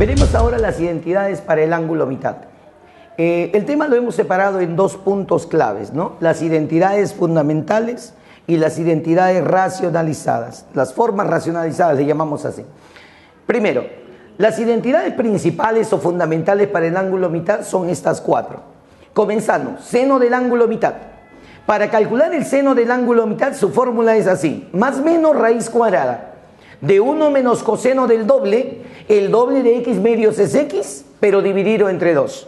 Veremos ahora las identidades para el ángulo mitad. El tema lo hemos separado en dos puntos claves, ¿no? Las identidades fundamentales y las identidades racionalizadas. Las formas racionalizadas le llamamos así. Primero, las identidades principales o fundamentales para el ángulo mitad son estas cuatro. Comenzamos, seno del ángulo mitad. Para calcular el seno del ángulo mitad, su fórmula es así: más menos raíz cuadrada de 1 menos coseno del doble. El doble de x medios es x, pero dividido entre 2.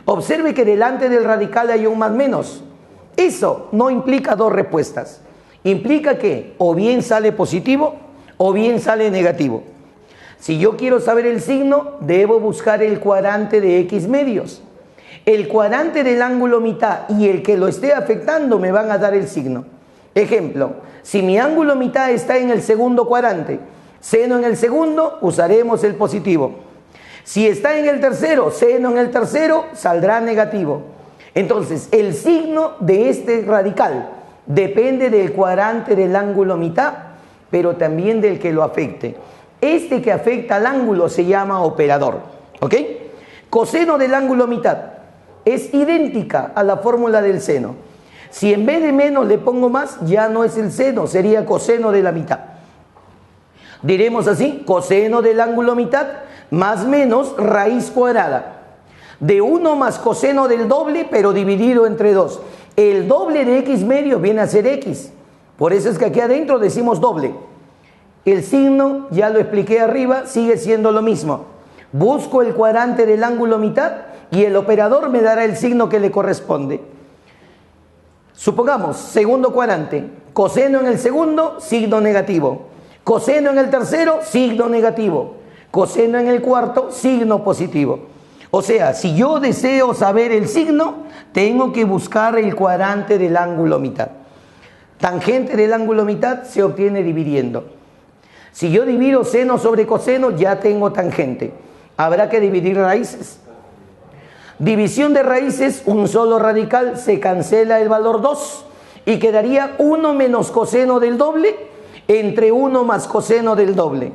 Observe que delante del radical hay un más menos. Eso no implica dos respuestas. Implica que o bien sale positivo o bien sale negativo. Si yo quiero saber el signo, debo buscar el cuadrante de x medios. El cuadrante del ángulo mitad y el que lo esté afectando me van a dar el signo. Ejemplo, si mi ángulo mitad está en el segundo cuadrante, seno en el segundo, usaremos el positivo. Si está en el tercero, seno en el tercero, saldrá negativo. Entonces, el signo de este radical depende del cuadrante del ángulo mitad, pero también del que lo afecte. Este que afecta al ángulo se llama operador, ¿ok? Coseno del ángulo mitad es idéntica a la fórmula del seno. Si en vez de menos le pongo más, ya no es el seno, sería coseno de la mitad. Diremos así: coseno del ángulo mitad más menos raíz cuadrada de 1 más coseno del doble, pero dividido entre 2. El doble de x medios viene a ser x. Por eso es que aquí adentro decimos doble. El signo, ya lo expliqué arriba, sigue siendo lo mismo. Busco el cuadrante del ángulo mitad y el operador me dará el signo que le corresponde. Supongamos, segundo cuadrante, coseno en el segundo, signo negativo. Coseno en el tercero, signo negativo. Coseno en el cuarto, signo positivo. O sea, si yo deseo saber el signo, tengo que buscar el cuadrante del ángulo mitad. Tangente del ángulo mitad se obtiene dividiendo. Si yo divido seno sobre coseno, ya tengo tangente. Habrá que dividir raíces. División de raíces, un solo radical, se cancela el valor 2 y quedaría 1 menos coseno del doble entre 1 más coseno del doble.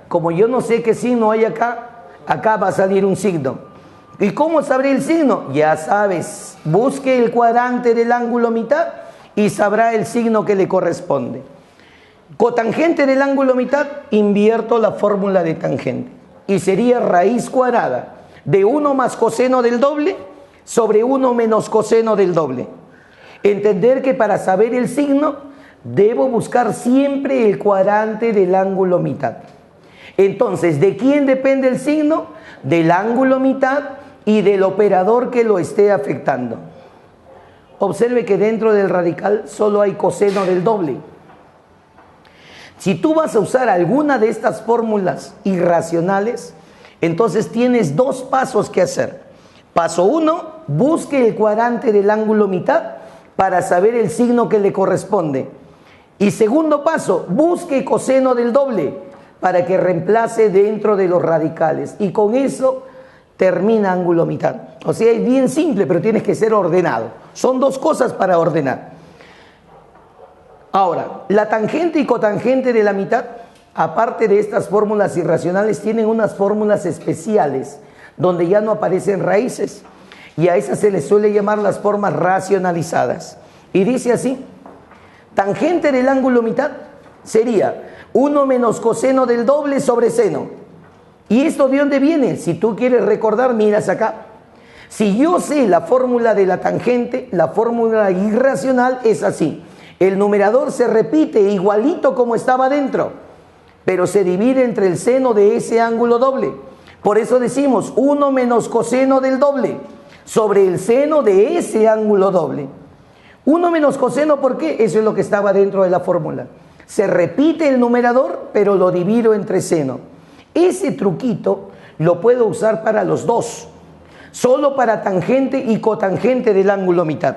Como yo no sé qué signo hay acá, acá va a salir un signo. ¿Y cómo sabré el signo? Ya sabes, busque el cuadrante del ángulo mitad y sabrá el signo que le corresponde. Cotangente del ángulo mitad, invierto la fórmula de tangente y sería raíz cuadrada de 1 más coseno del doble sobre 1 menos coseno del doble. Entender que para saber el signo debo buscar siempre el cuadrante del ángulo mitad. Entonces, ¿de quién depende el signo? Del ángulo mitad y del operador que lo esté afectando. Observe que dentro del radical solo hay coseno del doble. Si tú vas a usar alguna de estas fórmulas irracionales, entonces tienes dos pasos que hacer. Paso 1, busque el cuadrante del ángulo mitad para saber el signo que le corresponde. Y segundo paso, busque coseno del doble para que reemplace dentro de los radicales. Y con eso termina ángulo mitad. O sea, es bien simple, pero tienes que ser ordenado. Son dos cosas para ordenar. Ahora, la tangente y cotangente de la mitad, aparte de estas fórmulas irracionales, tienen unas fórmulas especiales donde ya no aparecen raíces. Y a esas se les suele llamar las formas racionalizadas. Y dice así: tangente del ángulo mitad sería 1 menos coseno del doble sobre seno. ¿Y esto de dónde viene? Si tú quieres recordar, miras acá. Si yo sé la fórmula de la tangente, la fórmula irracional es así. El numerador se repite igualito como estaba dentro, pero se divide entre el seno de ese ángulo doble. Por eso decimos 1 menos coseno del doble sobre el seno de ese ángulo doble. 1 menos coseno, ¿por qué? Eso es lo que estaba dentro de la fórmula. Se repite el numerador, pero lo divido entre seno. Ese truquito lo puedo usar para los dos, solo para tangente y cotangente del ángulo mitad.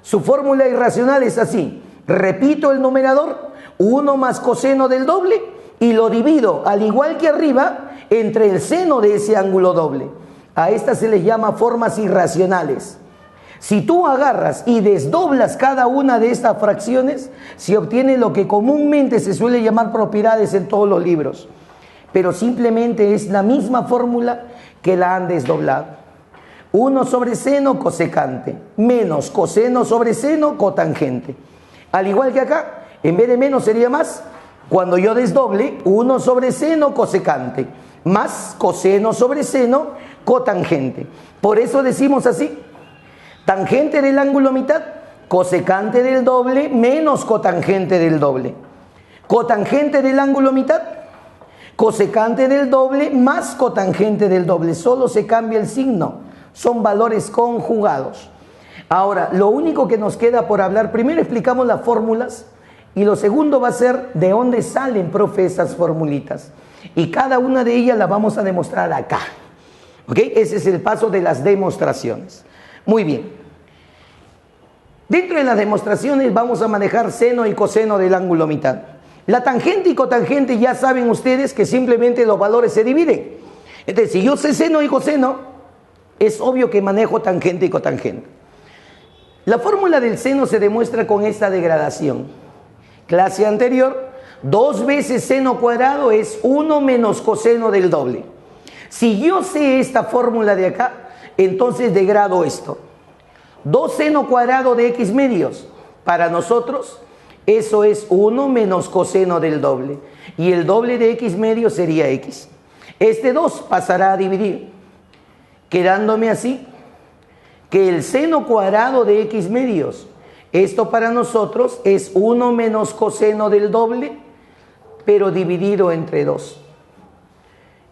Su fórmula irracional es así: repito el numerador, 1 más coseno del doble, y lo divido, al igual que arriba, entre el seno de ese ángulo doble. A estas se les llama formas irracionales. Si tú agarras y desdoblas cada una de estas fracciones, se obtiene lo que comúnmente se suele llamar propiedades en todos los libros. pero simplemente es la misma fórmula que la han desdoblado. 1 sobre seno cosecante menos coseno sobre seno cotangente. Al igual que acá, en vez de menos sería más. Cuando yo desdoble, 1 sobre seno cosecante más coseno sobre seno cotangente. Por eso decimos así: tangente del ángulo mitad, cosecante del doble menos cotangente del doble. Cotangente del ángulo mitad, cosecante del doble más cotangente del doble. Solo se cambia el signo. Son valores conjugados. Ahora, lo único que nos queda por hablar, primero explicamos las fórmulas y lo segundo va a ser de dónde salen, profe, esas formulitas. Y cada una de ellas la vamos a demostrar acá. ¿Ok? Ese es el paso de las demostraciones. Muy bien. Dentro de las demostraciones vamos a manejar seno y coseno del ángulo mitad. La tangente y cotangente ya saben ustedes que simplemente los valores se dividen. Entonces, si yo sé seno y coseno, es obvio que manejo tangente y cotangente. La fórmula del seno se demuestra con esta degradación. Clase anterior, 2 veces seno cuadrado es 1 menos coseno del doble. Si yo sé esta fórmula de acá, entonces degrado esto. 2 seno cuadrado de x medios. Para nosotros, eso es 1 menos coseno del doble. Y el doble de x medios sería x. Este 2 pasará a dividir, quedándome así, que el seno cuadrado de x medios, esto para nosotros es 1 menos coseno del doble, pero dividido entre 2.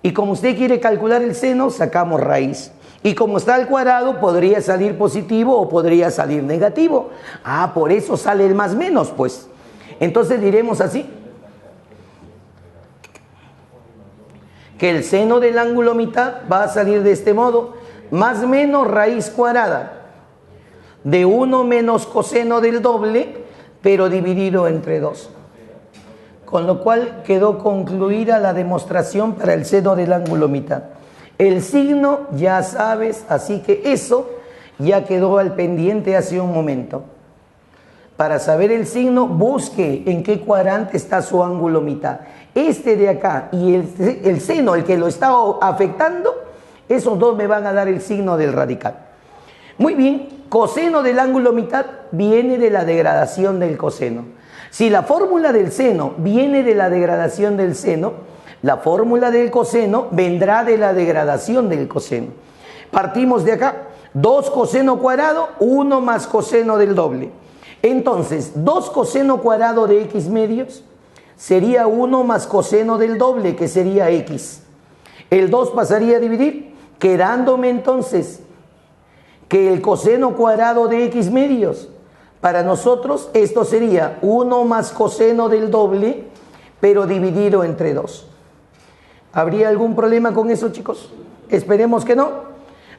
Y como usted quiere calcular el seno, sacamos raíz. Y como está al cuadrado, podría salir positivo o podría salir negativo. Ah, por eso sale el más menos, pues. Entonces diremos así: que el seno del ángulo mitad va a salir de este modo: más menos raíz cuadrada de 1 menos coseno del doble, pero dividido entre 2. Con lo cual quedó concluida la demostración para el seno del ángulo mitad. El signo ya sabes, así que eso ya quedó al pendiente hace un momento. Para saber el signo, busque en qué cuadrante está su ángulo mitad. Este de acá y el seno, el que lo está afectando, esos dos me van a dar el signo del radical. Muy bien, coseno del ángulo mitad viene de la degradación del coseno. Si la fórmula del seno viene de la degradación del seno, la fórmula del coseno vendrá de la degradación del coseno. Partimos de acá: 2 coseno cuadrado, 1 más coseno del doble. Entonces, 2 coseno cuadrado de x medios sería 1 más coseno del doble, que sería x. El 2 pasaría a dividir, quedándome entonces que el coseno cuadrado de x medios, para nosotros esto sería 1 más coseno del doble, pero dividido entre 2. ¿Habría algún problema con eso, chicos? Esperemos que no.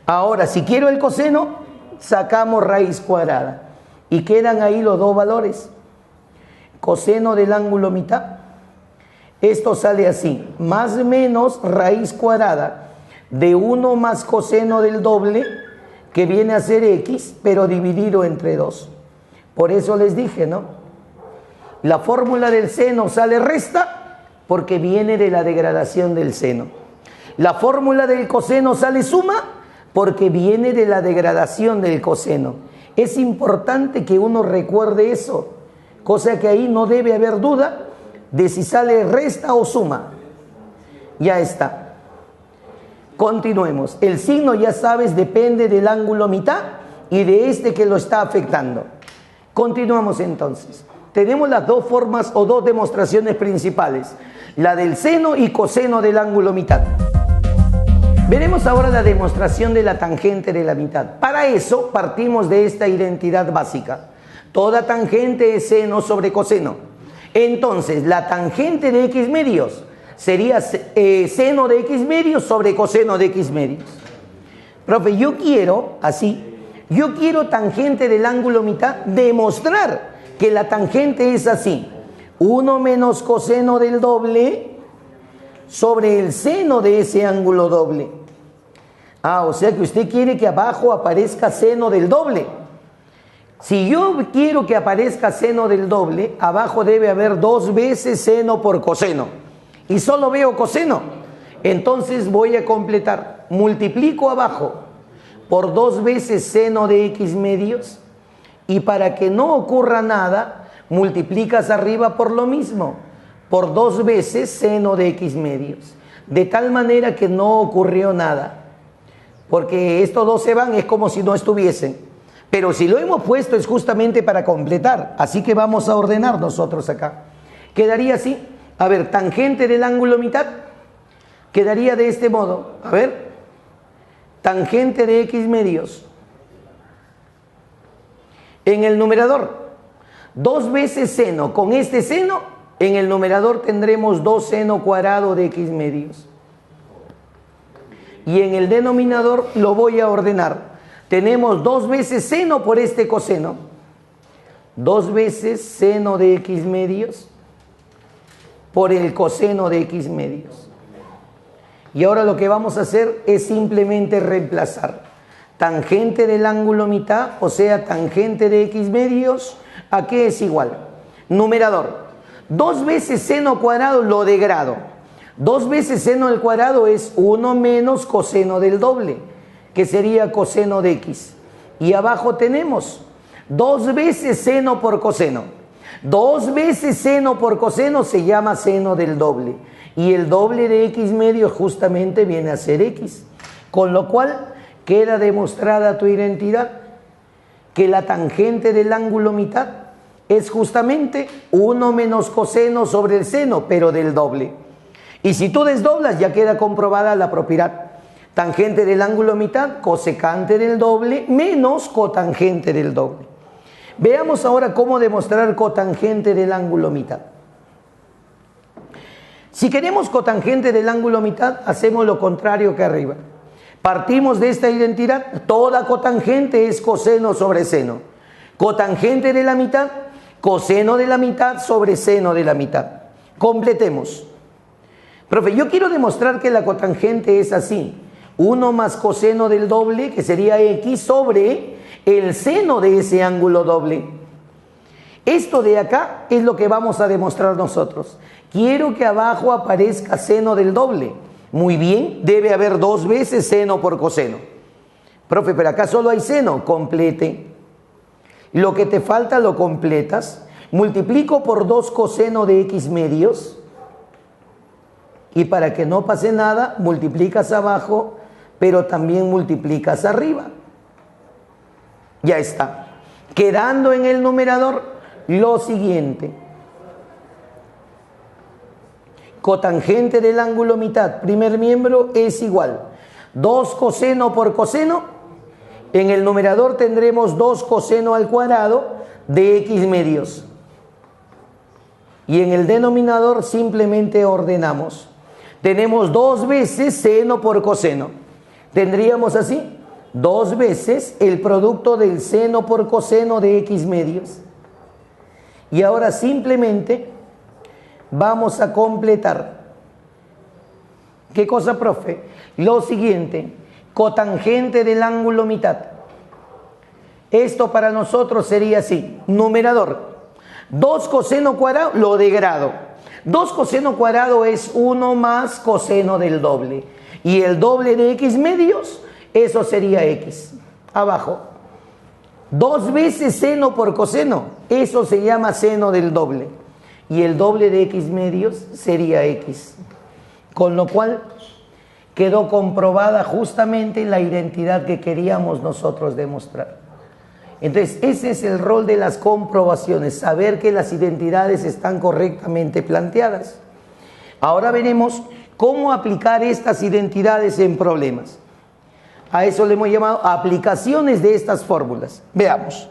Ahora, si quiero el coseno, sacamos raíz cuadrada. Y quedan ahí los dos valores. Coseno del ángulo mitad. Esto sale así: más menos raíz cuadrada de 1 más coseno del doble, que viene a ser x, pero dividido entre 2. Por eso les dije, ¿no? La fórmula del seno sale resta porque viene de la degradación del seno. La fórmula del coseno sale suma porque viene de la degradación del coseno. Es importante que uno recuerde eso, cosa que ahí no debe haber duda de si sale resta o suma. Ya está. Continuemos. El signo, ya sabes, depende del ángulo mitad y de este que lo está afectando. Continuamos entonces. Tenemos las dos formas o dos demostraciones principales: la del seno y coseno del ángulo mitad. Veremos ahora la demostración de la tangente de la mitad. Para eso partimos de esta identidad básica: toda tangente es seno sobre coseno. Entonces, la tangente de x medios sería seno de x medios sobre coseno de x medios. Profe, yo quiero tangente del ángulo mitad, demostrar que la tangente es así: 1 menos coseno del doble sobre el seno de ese ángulo doble. Ah, o sea que usted quiere que abajo aparezca seno del doble. Si yo quiero que aparezca seno del doble, abajo debe haber 2 veces seno por coseno. Y solo veo coseno. Entonces voy a completar. Multiplico abajo por 2 veces seno de x medios. Y para que no ocurra nada, multiplicas arriba por lo mismo. Por 2 veces seno de x medios. De tal manera que no ocurrió nada. Porque estos dos se van, es como si no estuviesen. Pero si lo hemos puesto es justamente para completar. Así que vamos a ordenar nosotros acá. Quedaría así. A ver, tangente del ángulo mitad. Quedaría de este modo. A ver. Tangente de x medios. En el numerador, 2 veces seno. Con este seno, en el numerador tendremos 2 seno cuadrado de x medios. Y en el denominador lo voy a ordenar. Tenemos 2 veces seno por este coseno. 2 veces seno de x medios por el coseno de x medios. Y ahora lo que vamos a hacer es simplemente reemplazar tangente del ángulo mitad, o sea, tangente de x medios, ¿a qué es igual? Numerador, 2 veces seno cuadrado lo de grado. 2 veces seno al cuadrado es 1 menos coseno del doble, que sería coseno de x. Y abajo tenemos 2 veces seno por coseno. 2 veces seno por coseno se llama seno del doble. Y el doble de x medios justamente viene a ser x. Con lo cual queda demostrada tu identidad, que la tangente del ángulo mitad es justamente 1 menos coseno sobre el seno, pero del doble. Y si tú desdoblas, ya queda comprobada la propiedad. Tangente del ángulo mitad, cosecante del doble, menos cotangente del doble. Veamos ahora cómo demostrar cotangente del ángulo mitad. Si queremos cotangente del ángulo mitad, hacemos lo contrario que arriba. Partimos de esta identidad, toda cotangente es coseno sobre seno. Cotangente de la mitad, coseno de la mitad sobre seno de la mitad. Completemos. Profe, yo quiero demostrar que la cotangente es así. 1 más coseno del doble, que sería x, sobre el seno de ese ángulo doble. Esto de acá es lo que vamos a demostrar nosotros. Quiero que abajo aparezca seno del doble. Muy bien, debe haber 2 veces seno por coseno. Profe, pero acá solo hay seno. Complete. Lo que te falta lo completas. Multiplico por 2 coseno de x medios. Y para que no pase nada, multiplicas abajo, pero también multiplicas arriba. Ya está. Quedando en el numerador lo siguiente. Cotangente del ángulo mitad, primer miembro, es igual. 2 coseno por coseno. En el numerador tendremos 2 coseno al cuadrado de x medios. Y en el denominador simplemente ordenamos. Tenemos 2 veces seno por coseno. Tendríamos así 2 veces el producto del seno por coseno de x medios. Y ahora simplemente vamos a completar. ¿Qué cosa, profe? Lo siguiente, cotangente del ángulo mitad. Esto para nosotros sería así, numerador, 2 coseno cuadrado, lo de grado. 2 coseno cuadrado es 1 más coseno del doble. Y el doble de x medios, eso sería x. Abajo, 2 veces seno por coseno, eso se llama seno del doble. Y el doble de x medios sería x. Con lo cual quedó comprobada justamente la identidad que queríamos nosotros demostrar. Entonces, ese es el rol de las comprobaciones, saber que las identidades están correctamente planteadas. Ahora veremos cómo aplicar estas identidades en problemas. A eso le hemos llamado aplicaciones de estas fórmulas. Veamos.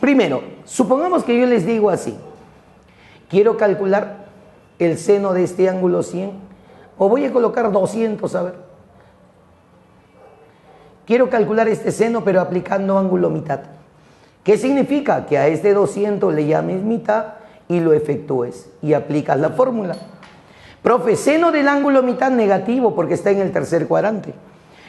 Primero, supongamos que yo les digo así. Quiero calcular el seno de este ángulo 100, o voy a colocar 200, a ver. Quiero calcular este seno, pero aplicando ángulo mitad. ¿Qué significa? Que a este 200 le llames mitad y lo efectúes y aplicas la fórmula. Profe, seno del ángulo mitad negativo porque está en el tercer cuadrante.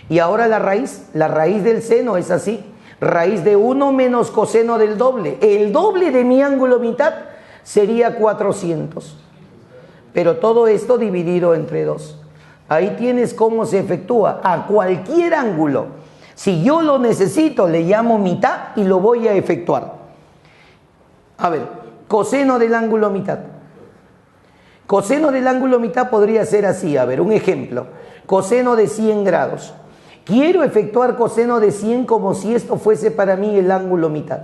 Y ahora la raíz del seno es así. Raíz de 1 menos coseno del doble. El doble de mi ángulo mitad sería 400. pero todo esto dividido entre 2. Ahí tienes cómo se efectúa a cualquier ángulo. Si yo lo necesito, le llamo mitad y lo voy a efectuar. A ver, coseno del ángulo mitad. Coseno del ángulo mitad podría ser así. A ver, un ejemplo. Coseno de 100 grados. Quiero efectuar coseno de 100 como si esto fuese para mí el ángulo mitad.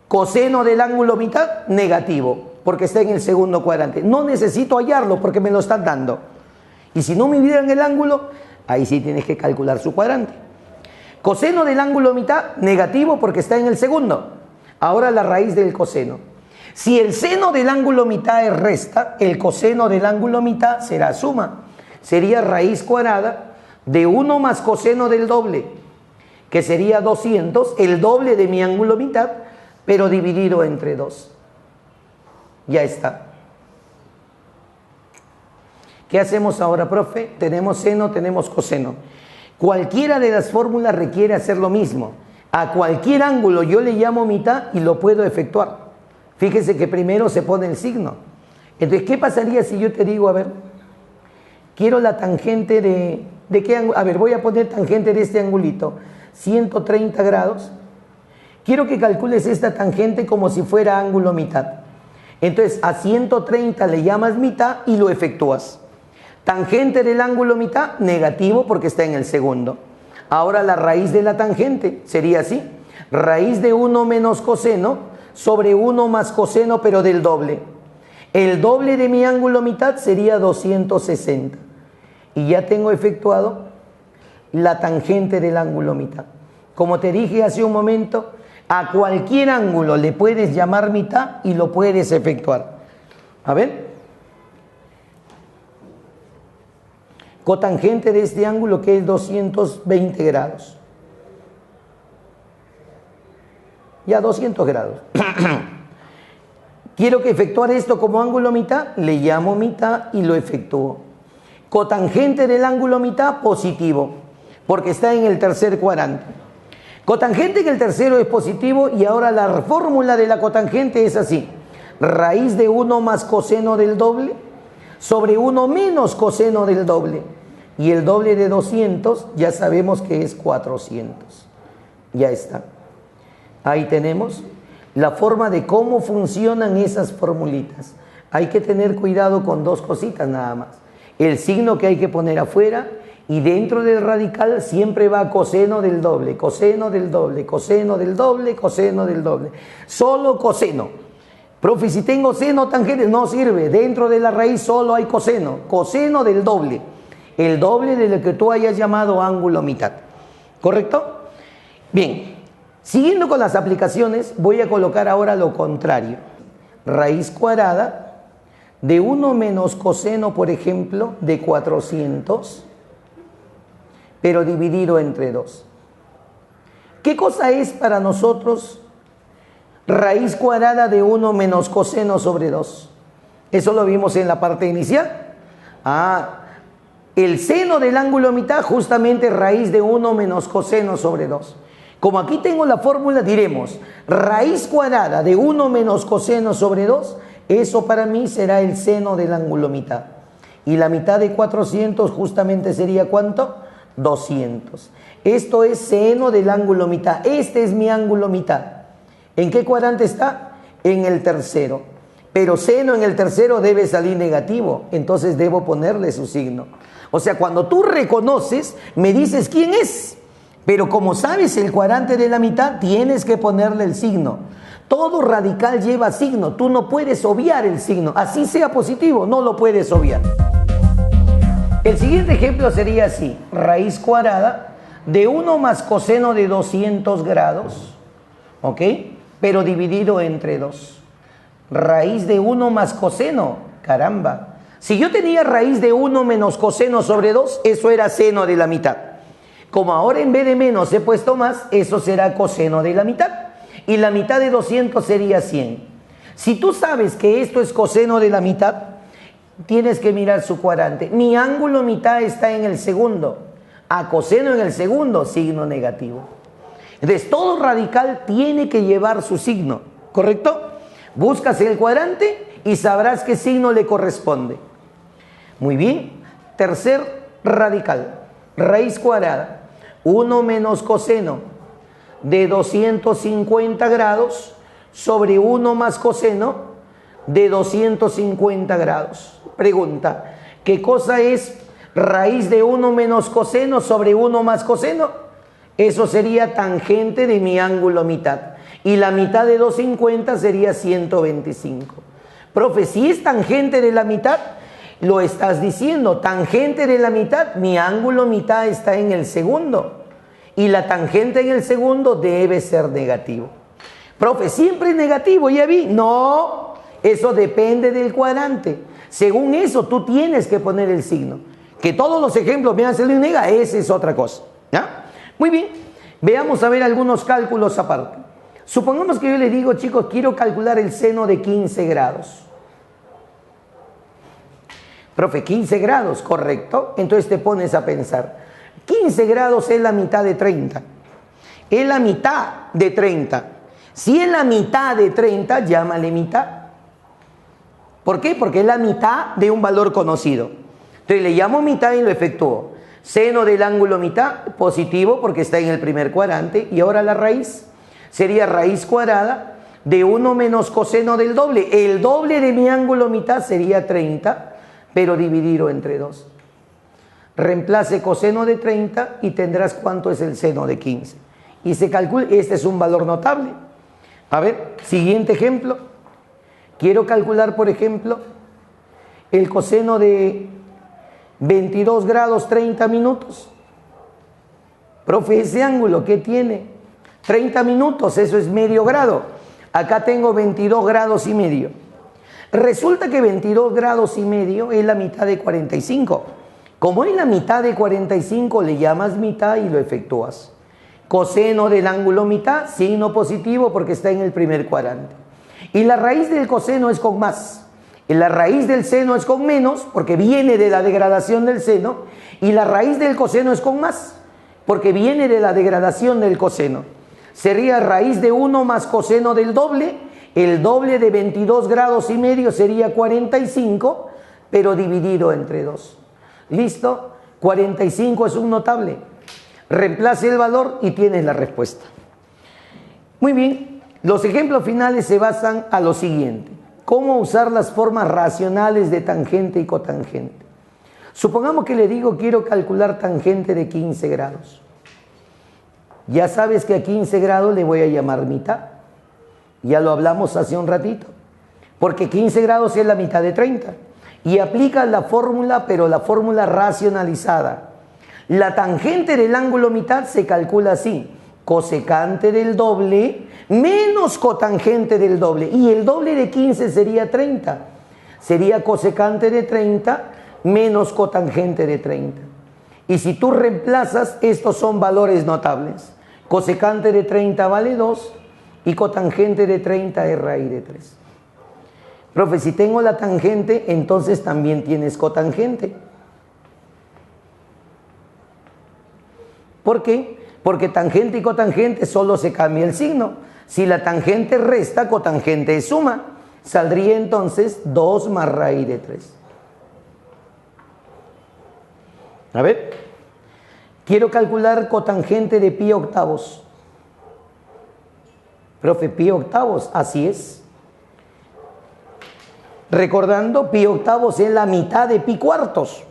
Coseno del ángulo mitad, negativo, porque está en el segundo cuadrante. No necesito hallarlo porque me lo están dando. Y si no me dieran el ángulo, ahí sí tienes que calcular su cuadrante. Coseno del ángulo mitad, negativo, porque está en el segundo. Ahora la raíz del coseno. Si el seno del ángulo mitad es resta, el coseno del ángulo mitad será suma. Sería raíz cuadrada de 1 más coseno del doble, que sería 200, el doble de mi ángulo mitad, pero dividido entre 2. Ya está. ¿Qué hacemos ahora, profe? Tenemos seno, tenemos coseno. Cualquiera de las fórmulas requiere hacer lo mismo. A cualquier ángulo yo le llamo mitad y lo puedo efectuar. Fíjese que primero se pone el signo. Entonces, ¿qué pasaría si yo te digo, a ver, quiero la tangente ¿de qué ángulo? A ver, voy a poner tangente de este angulito, 130 grados. Quiero que calcules esta tangente como si fuera ángulo mitad. Entonces, a 130 le llamas mitad y lo efectúas. Tangente del ángulo mitad, negativo porque está en el segundo. Ahora la raíz de la tangente sería así. Raíz de 1 menos coseno sobre 1 más coseno, pero del doble. El doble de mi ángulo mitad sería 260. Y ya tengo efectuado la tangente del ángulo mitad. Como te dije hace un momento, a cualquier ángulo le puedes llamar mitad y lo puedes efectuar. A ver. Cotangente de este ángulo, que es 220 grados. Ya 200 grados. Quiero que efectuar esto como ángulo mitad, le llamo mitad y lo efectúo. Cotangente del ángulo mitad, positivo, porque está en el tercer cuadrante. Cotangente en el tercero es positivo y ahora la fórmula de la cotangente es así. Raíz de 1 más coseno del doble sobre 1 menos coseno del doble. Y el doble de 200 ya sabemos que es 400. Ya está. Ahí tenemos la forma de cómo funcionan esas formulitas. Hay que tener cuidado con 2 cositas nada más. El signo que hay que poner afuera y dentro del radical siempre va coseno del doble, coseno del doble, coseno del doble, coseno del doble. Solo coseno. Profe, si tengo seno tangente, no sirve. Dentro de la raíz solo hay coseno. Coseno del doble. El doble de lo que tú hayas llamado ángulo mitad. ¿Correcto? Bien. Siguiendo con las aplicaciones, voy a colocar ahora lo contrario. Raíz cuadrada de 1 menos coseno, por ejemplo, de 400, pero dividido entre 2. ¿Qué cosa es para nosotros raíz cuadrada de 1 menos coseno sobre 2? Eso lo vimos en la parte inicial. El seno del ángulo mitad, justamente raíz de 1 menos coseno sobre 2. Como aquí tengo la fórmula, diremos raíz cuadrada de 1 menos coseno sobre 2, eso para mí será el seno del ángulo mitad. Y la mitad de 400 justamente sería ¿cuánto? 200. Esto es seno del ángulo mitad. Este es mi ángulo mitad. ¿En qué cuadrante está? En el tercero. Pero seno en el tercero debe salir negativo, entonces debo ponerle su signo. O sea, cuando tú reconoces, me dices quién es. Pero como sabes el cuadrante de la mitad, tienes que ponerle el signo. Todo radical lleva signo, tú no puedes obviar el signo. Así sea positivo, no lo puedes obviar. El siguiente ejemplo sería así. Raíz cuadrada de 1 más coseno de 200 grados, ¿ok? Pero dividido entre 2. Raíz de 1 más coseno, caramba. Si yo tenía raíz de 1 menos coseno sobre 2, eso era seno de la mitad. Como ahora en vez de menos he puesto más, eso será coseno de la mitad. Y la mitad de 200 sería 100. Si tú sabes que esto es coseno de la mitad, tienes que mirar su cuadrante. Mi ángulo mitad está en el segundo. A coseno en el segundo, signo negativo. Entonces, todo radical tiene que llevar su signo, ¿correcto? Buscas el cuadrante y sabrás qué signo le corresponde. Muy bien. Tercer radical, raíz cuadrada, 1 menos coseno de 250 grados sobre 1 más coseno de 250 grados. Pregunta, ¿qué cosa es raíz de 1 menos coseno sobre 1 más coseno? Eso sería tangente de mi ángulo mitad. Y la mitad de 250 sería 125. Profe, si es tangente de la mitad, lo estás diciendo, tangente de la mitad, mi ángulo mitad está en el segundo. Y la tangente en el segundo debe ser negativo. Profe, ¿siempre es negativo? Ya vi. No, eso depende del cuadrante. Según eso, tú tienes que poner el signo. Que todos los ejemplos vean ser nega, esa es otra cosa. ¿Ya? Muy bien, veamos a ver algunos cálculos aparte. Supongamos que yo le digo, chicos, quiero calcular el seno de 15 grados. Profe, 15 grados, correcto. Entonces te pones a pensar, 15 grados es la mitad de 30. Es la mitad de 30. Si es la mitad de 30, llámale mitad. ¿Por qué? Porque es la mitad de un valor conocido. Entonces le llamo mitad y lo efectúo. Seno del ángulo mitad, positivo porque está en el primer cuadrante. Y ahora la raíz sería raíz cuadrada de 1 menos coseno del doble. El doble de mi ángulo mitad sería 30. Pero dividido entre 2. Reemplace coseno de 30 y tendrás cuánto es el seno de 15. Y se calcula, este es un valor notable. A ver, siguiente ejemplo. Quiero calcular, por ejemplo, el coseno de 22 grados 30 minutos. Profe, ese ángulo, ¿qué tiene? 30 minutos, eso es medio grado. Acá tengo 22 grados y medio. Resulta que 22 grados y medio es la mitad de 45. Como es la mitad de 45, le llamas mitad y lo efectúas. Coseno del ángulo mitad, signo positivo porque está en el primer cuadrante. Y la raíz del coseno es con más. Y la raíz del seno es con menos porque viene de la degradación del seno. Y la raíz del coseno es con más porque viene de la degradación del coseno. Sería raíz de 1 más coseno del doble. El doble de 22 grados y medio sería 45, pero dividido entre 2. ¿Listo? 45 es un notable. Reemplace el valor y tienes la respuesta. Muy bien, los ejemplos finales se basan a lo siguiente. ¿Cómo usar las formas racionales de tangente y cotangente? Supongamos que le digo, quiero calcular tangente de 15 grados. Ya sabes que a 15 grados le voy a llamar mitad. Ya lo hablamos hace un ratito. Porque 15 grados es la mitad de 30. Y aplicas la fórmula, pero la fórmula racionalizada. La tangente del ángulo mitad se calcula así. Cosecante del doble menos cotangente del doble. Y el doble de 15 sería 30. Sería cosecante de 30 menos cotangente de 30. Y si tú reemplazas, estos son valores notables. Cosecante de 30 vale 2 y cotangente de 30 es raíz de 3. Profe, si tengo la tangente, entonces también tienes cotangente. ¿Por qué? Porque tangente y cotangente solo se cambia el signo. Si la tangente resta, cotangente es suma. Saldría entonces 2 más raíz de 3. A ver, quiero calcular cotangente de pi octavos. Profe, pi octavos, así es. Recordando, pi octavos es la mitad de pi cuartos,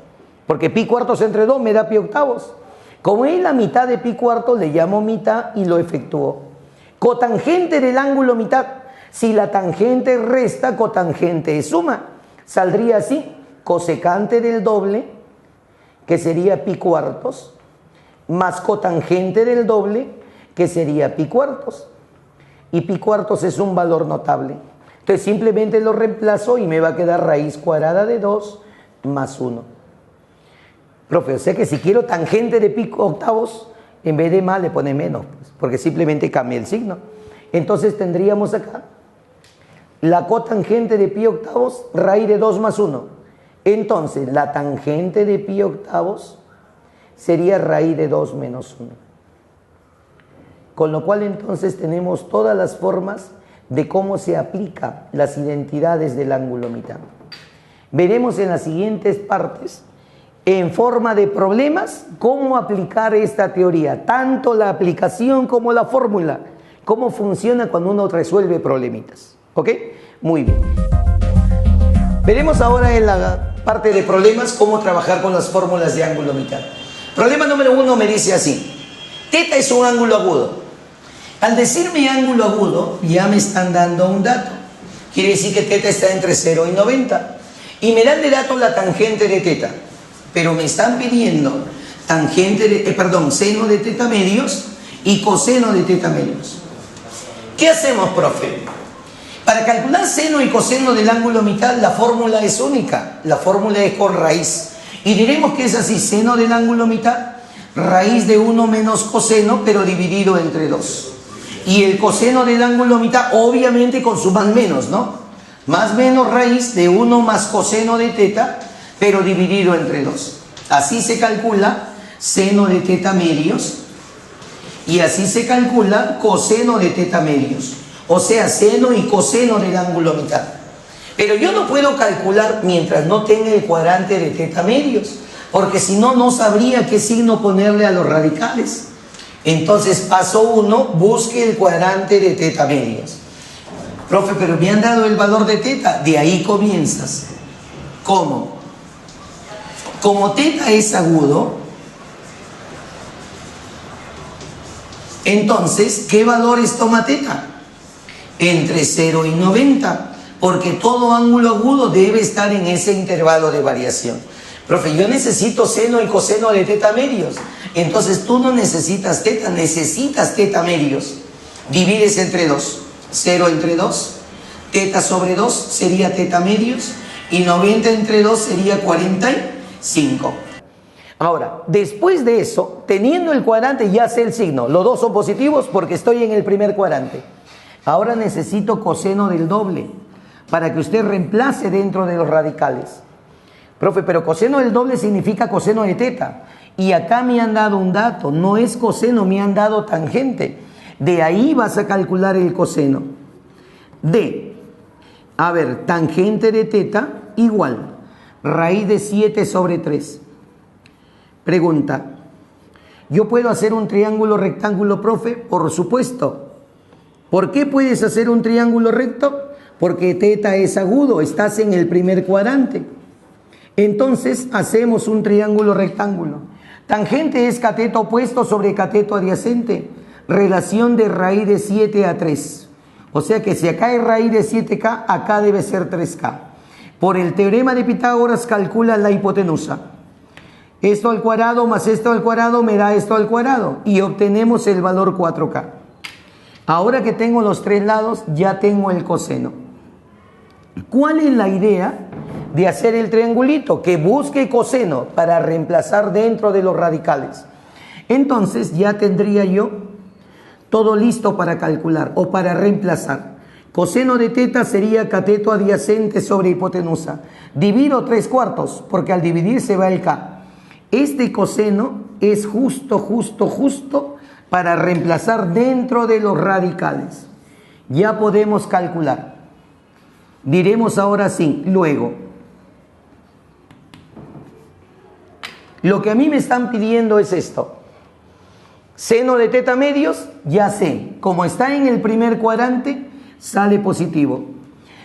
porque pi cuartos entre 2 me da pi octavos. Como es la mitad de pi cuartos, le llamo mitad y lo efectúo. Cotangente del ángulo mitad. Si la tangente resta, cotangente es suma. Saldría así, cosecante del doble, que sería pi cuartos, más cotangente del doble, que sería pi cuartos. Y pi cuartos es un valor notable. Entonces simplemente lo reemplazo y me va a quedar raíz cuadrada de 2 más 1. Profe, o sea que si quiero tangente de pi octavos, en vez de más le pone menos, pues, porque simplemente cambia el signo. Entonces tendríamos acá la cotangente de pi octavos, raíz de 2 más 1. Entonces la tangente de pi octavos sería raíz de 2 menos 1. Con lo cual entonces tenemos todas las formas de cómo se aplica las identidades del ángulo mitad. Veremos en las siguientes partes, en forma de problemas, cómo aplicar esta teoría, tanto la aplicación como la fórmula, cómo funciona cuando uno resuelve problemitas. ¿Ok? Muy bien. Veremos ahora en la parte de problemas cómo trabajar con las fórmulas de ángulo mitad. Problema número 1 me dice así: teta es un ángulo agudo. Al decirme ángulo agudo, ya me están dando un dato. Quiere decir que teta está entre 0 y 90. Y me dan de dato la tangente de teta. Pero me están pidiendo seno de teta medios y coseno de teta medios. ¿Qué hacemos, profe? Para calcular seno y coseno del ángulo mitad, la fórmula es única. La fórmula es con raíz. Y diremos que es así: seno del ángulo mitad, raíz de 1 menos coseno, pero dividido entre 2. Y el coseno del ángulo mitad, obviamente con su más menos, ¿no? Más menos raíz de 1 más coseno de teta, pero dividido entre 2. Así se calcula seno de teta medios y así se calcula coseno de teta medios. O sea, seno y coseno del ángulo mitad. Pero yo no puedo calcular mientras no tenga el cuadrante de teta medios, porque si no, no sabría qué signo ponerle a los radicales. Entonces, paso 1, busque el cuadrante de teta medios. Profe, pero me han dado el valor de teta. De ahí comienzas. ¿Cómo? Como teta es agudo, entonces, ¿qué valores toma teta? Entre 0 y 90, porque todo ángulo agudo debe estar en ese intervalo de variación. Profe, yo necesito seno y coseno de teta medios. Entonces tú no necesitas teta medios. Divides entre 2. 0 entre 2. Teta sobre 2 sería teta medios. Y 90 entre 2 sería 45. Ahora, después de eso, teniendo el cuadrante, ya sé el signo. Los dos son positivos porque estoy en el primer cuadrante. Ahora necesito coseno del doble para que usted reemplace dentro de los radicales. Profe, pero coseno del doble significa coseno de teta. Y acá me han dado un dato, no es coseno, me han dado tangente. De ahí vas a calcular el coseno. Tangente de teta igual raíz de 7 sobre 3. Pregunta, ¿yo puedo hacer un triángulo rectángulo, profe? Por supuesto. ¿Por qué puedes hacer un triángulo recto? Porque teta es agudo, estás en el primer cuadrante. Entonces hacemos un triángulo rectángulo. Tangente es cateto opuesto sobre cateto adyacente. Relación de raíz de 7 a 3. O sea que si acá hay raíz de 7K, acá debe ser 3K. Por el teorema de Pitágoras calcula la hipotenusa. Esto al cuadrado más esto al cuadrado me da esto al cuadrado. Y obtenemos el valor 4K. Ahora que tengo los tres lados, ya tengo el coseno. ¿Cuál es la idea de hacer el triangulito? Que busque coseno para reemplazar dentro de los radicales. Entonces ya tendría yo todo listo para calcular o para reemplazar. Coseno de teta sería cateto adyacente sobre hipotenusa. Divido 3/4 porque al dividir se va el K. Este coseno es justo para reemplazar dentro de los radicales. Ya podemos calcular. Diremos ahora sí, luego. Lo que a mí me están pidiendo es esto. Seno de teta medios, ya sé. Como está en el primer cuadrante, sale positivo.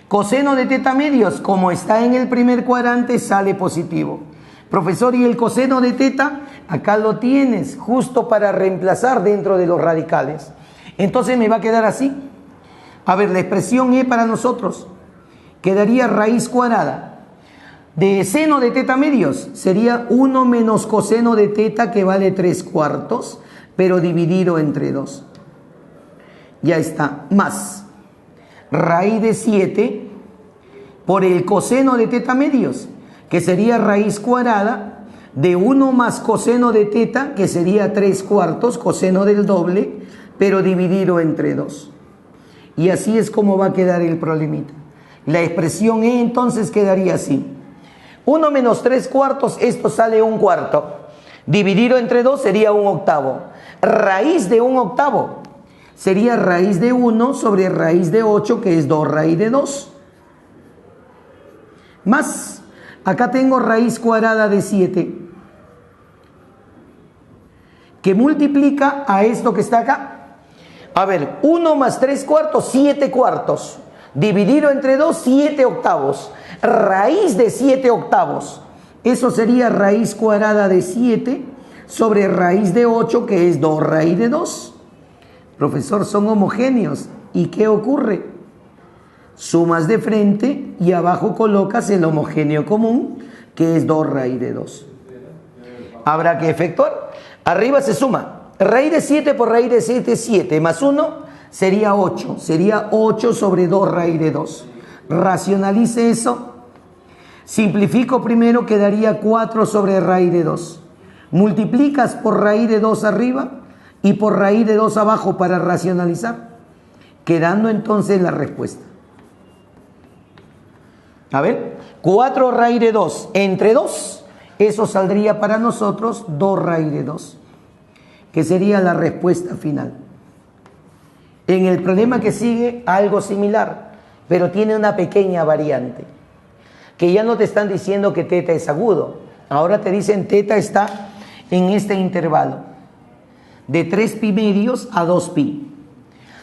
Coseno de teta medios, como está en el primer cuadrante, sale positivo. Profesor, ¿y el coseno de teta? Acá lo tienes, justo para reemplazar dentro de los radicales. Entonces me va a quedar así. A ver, la expresión E para nosotros quedaría raíz cuadrada de seno de teta medios. Sería 1 menos coseno de teta, que vale 3/4, pero dividido entre 2. Ya está, más raíz de 7 por el coseno de teta medios, que sería raíz cuadrada de 1 más coseno de teta, que sería 3/4, coseno del doble, pero dividido entre 2. Y así es como va a quedar el problemita. La expresión E entonces quedaría así. 1 menos 3/4, esto sale 1/4. Dividido entre 2 sería 1/8. Raíz de 1/8. sería raíz de 1 sobre raíz de 8, que es 2 raíz de 2. Más, acá tengo raíz cuadrada de 7, que multiplica a esto que está acá. A ver, 1 más 3 cuartos, 7 cuartos. Dividido entre 2, 7 octavos. Raíz de 7 octavos. Eso sería raíz cuadrada de 7 sobre raíz de 8, que es 2 raíz de 2. Profesor, son homogéneos. ¿Y qué ocurre? Sumas de frente y abajo colocas el homogéneo común, que es 2 raíz de 2. Habrá que efectuar. Arriba se suma. Raíz de 7 por raíz de 7 es 7, más 1 sería 8. Sería 8 sobre 2 raíz de 2. Racionalice eso. Simplifico primero, quedaría 4 sobre raíz de 2. Multiplicas por raíz de 2 arriba y por raíz de 2 abajo para racionalizar, quedando entonces la respuesta. A ver, 4 raíz de 2 entre 2, eso saldría para nosotros 2 raíz de 2, que sería la respuesta final. En el problema que sigue, algo similar, pero tiene una pequeña variante, que ya no te están diciendo que teta es agudo, ahora te dicen teta está en este intervalo, de 3 pi medios a 2 pi.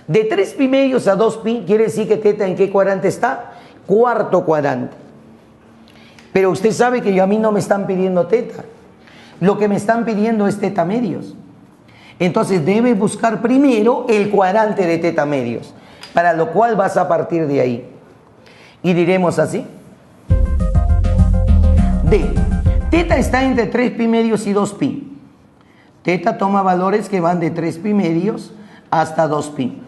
De 3 pi medios a 2 pi quiere decir que teta ¿en qué cuadrante está? Cuarto cuadrante. Pero usted sabe que a mí no me están pidiendo teta, lo que me están pidiendo es teta medios. Entonces debe buscar primero el cuadrante de teta medios, para lo cual vas a partir de ahí. Y diremos así. D. Teta está entre 3 pi medios y 2 pi. Teta toma valores que van de 3 pi medios hasta 2 pi.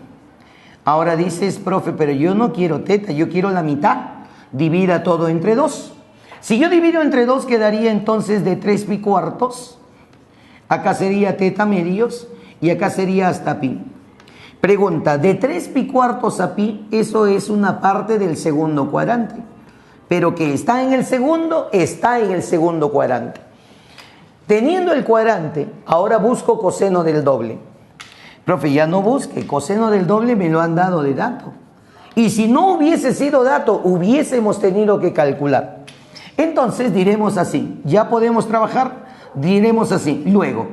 Ahora dices, profe, pero yo no quiero teta, yo quiero la mitad. Divida todo entre 2. Si yo divido entre 2, quedaría entonces de 3 pi cuartos. Acá sería teta medios y acá sería hasta pi. Pregunta, de 3 pi cuartos a pi, eso es una parte del segundo cuadrante. Pero que está en el segundo cuadrante. Teniendo el cuadrante, ahora busco coseno del doble. Profe, ya no busque, coseno del doble me lo han dado de dato. Y si no hubiese sido dato, hubiésemos tenido que calcular. Entonces diremos así, ya podemos trabajar, diremos así, luego.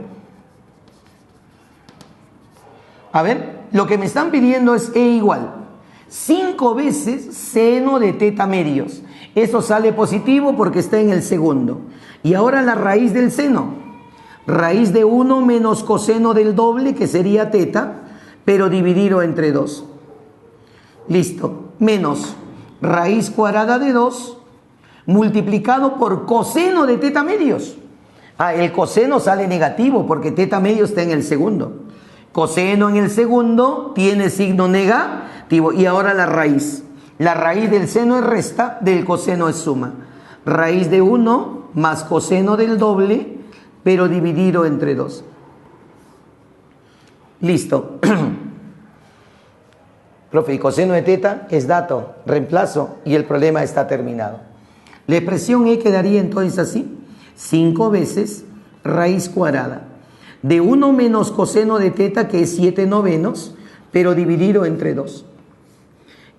A ver, lo que me están pidiendo es E igual 5 veces seno de teta medios. Eso sale positivo porque está en el segundo. Y ahora la raíz del seno. Raíz de 1 menos coseno del doble, que sería teta, pero dividido entre 2. Listo. Menos raíz cuadrada de 2 multiplicado por coseno de teta medios. El coseno sale negativo porque teta medios está en el segundo. Coseno en el segundo tiene signo negativo. Y ahora la raíz. La raíz del seno es resta, del coseno es suma. Raíz de 1 más coseno del doble, pero dividido entre 2. Listo. Profe, y coseno de teta es dato, reemplazo y el problema está terminado. La expresión E quedaría entonces así. 5 veces raíz cuadrada de 1 menos coseno de teta, que es 7 novenos, pero dividido entre 2.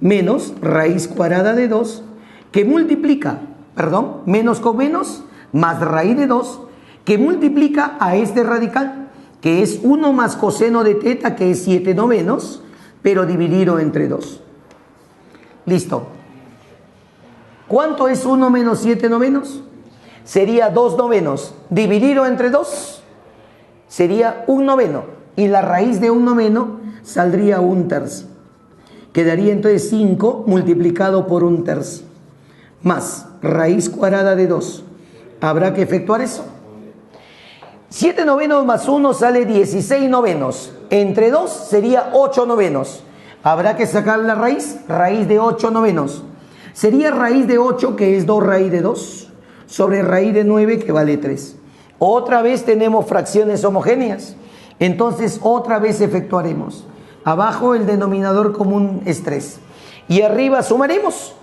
Menos raíz cuadrada de 2, que multiplica, menos con menos, más raíz de 2, que multiplica a este radical, que es 1 más coseno de teta, que es 7 novenos, pero dividido entre 2. Listo. ¿Cuánto es 1 menos 7 novenos? Sería 2 novenos. Dividido entre 2 sería 1 noveno. Y la raíz de 1 noveno saldría 1 tercio. Quedaría entonces 5 multiplicado por 1 tercio. Más raíz cuadrada de 2. Habrá que efectuar eso. 7 novenos más 1 sale 16 novenos. Entre 2 sería 8 novenos. Habrá que sacar la raíz. Raíz de 8 novenos. Sería raíz de 8, que es 2 raíz de 2, sobre raíz de 9, que vale 3. Otra vez tenemos fracciones homogéneas. Entonces otra vez efectuaremos. Abajo el denominador común es 3. Y arriba sumaremos.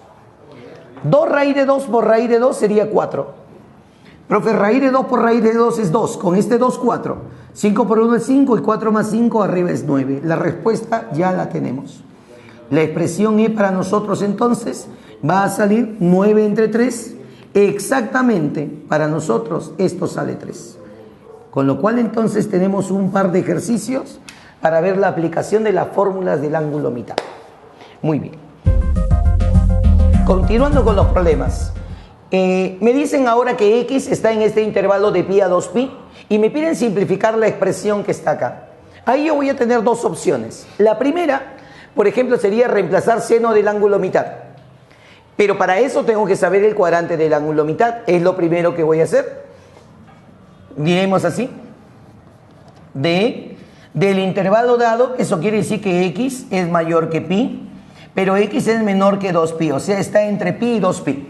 2 raíz de 2 por raíz de 2 sería 4. Profe, raíz de 2 por raíz de 2 es 2. Con este 2, 4. 5 por 1 es 5 y 4 más 5 arriba es 9. La respuesta ya la tenemos. La expresión E para nosotros entonces va a salir 9 entre 3. Exactamente, para nosotros esto sale 3. Con lo cual entonces tenemos un par de ejercicios para ver la aplicación de las fórmulas del ángulo mitad. Muy bien. Continuando con los problemas. Me dicen ahora que X está en este intervalo de pi a 2pi y me piden simplificar la expresión que está acá. Ahí yo voy a tener dos opciones. La primera, por ejemplo, sería reemplazar seno del ángulo mitad. Pero para eso tengo que saber el cuadrante del ángulo mitad. Es lo primero que voy a hacer. Diremos así. Del intervalo dado, eso quiere decir que X es mayor que pi, pero X es menor que 2pi, o sea, está entre pi y 2pi.